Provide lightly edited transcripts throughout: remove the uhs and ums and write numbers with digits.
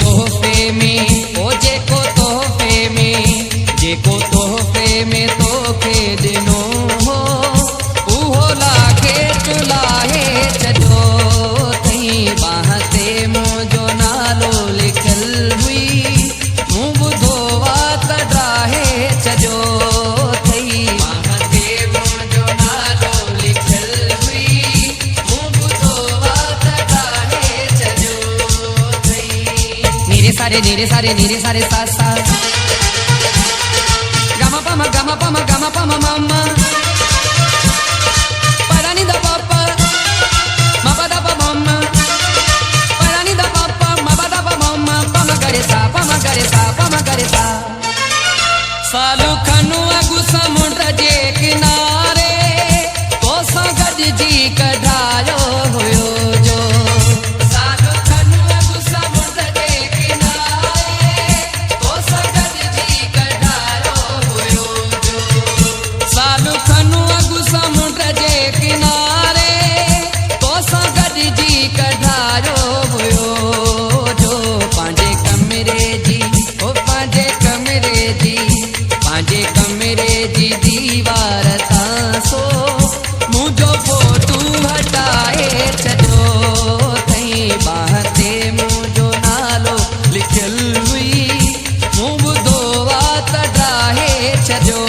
तोहफे में ओ जेको तोहफे में तोखे ॾिनो हो उहो लाखे चुलाहे छॾो तई बाह ते मुंहिंजो नालो लिखियल हुई मूं ॿुधो वा त ॾाहे छॾियो तई बाह ते मुंहिंजो नालो लिखियल हुई मूं ॿुधो वा त ॾाहे छॾियो तई नीरे सारे सा सा gama pama mama parani da papa mama da pa mama parani da papa mama da pa mama pama gare sa salu khanu agu samundra je kinare to sa gadji kadhayo hoyo jo salu khanu agu samundra je kinare to sa gadji kadhayo hoyo सालु खनु अगु समुंड जे किनारे तो सां गॾिजी कढायो हुयो जो पंहिंजे कमरे जी दीवार तां सो मुंहिंजो फोटू हटाए छॾियो तई बाह ते मुंहिंजो नालो लिखियल हुई मूं ॿुधो वा त ॾाहे छॾियो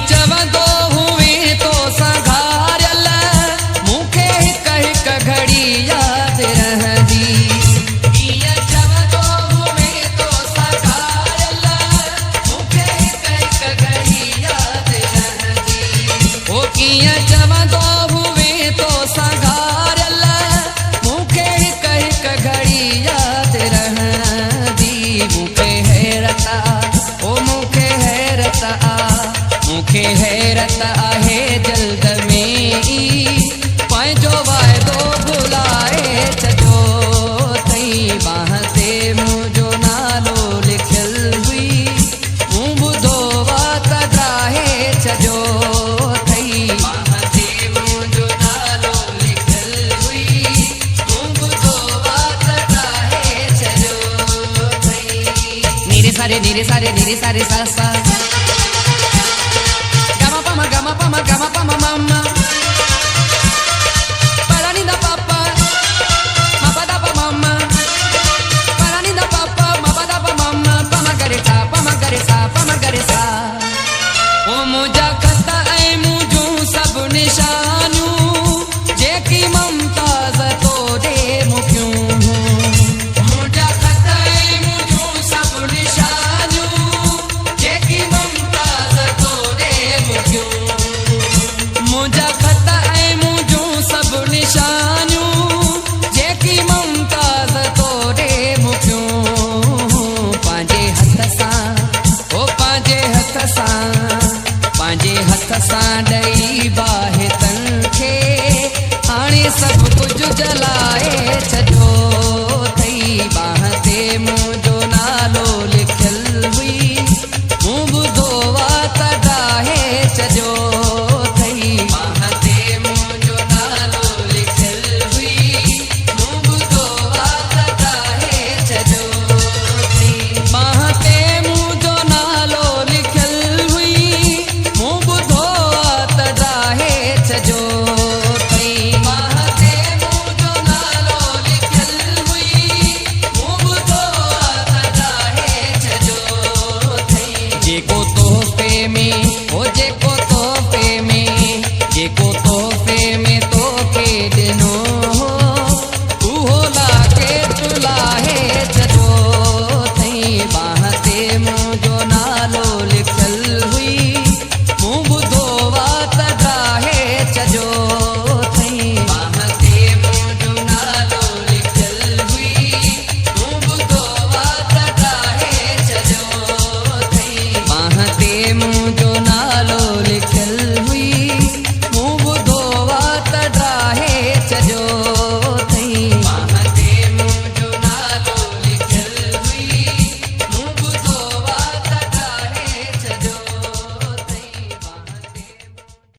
चवंदो हुए तो संघारियल मूंखे हिक घड़ी यादि रहंदी कीअं चवंदो हुए तो संघारियल मूंखे हिक घड़ी यादि रहंदी ओ कीअं चवंदो हुए तो संघारियल मूंखे हिक घड़ी यादि रहंदी मूंखे हैरत आहे जल्द में ई पंहिंजो वाइदो भुलाए छॾियो तई बाह ते मुंहिंजो नालो लिखियल हुई मूं ॿुधो वा त ॾाहे छॾियो तई बाह ते मुंहिंजो नालो लिखियल हुई मूं ॿुधो वा त ॾाहे छॾियो तई नीरे सारे सा सा gama pama mama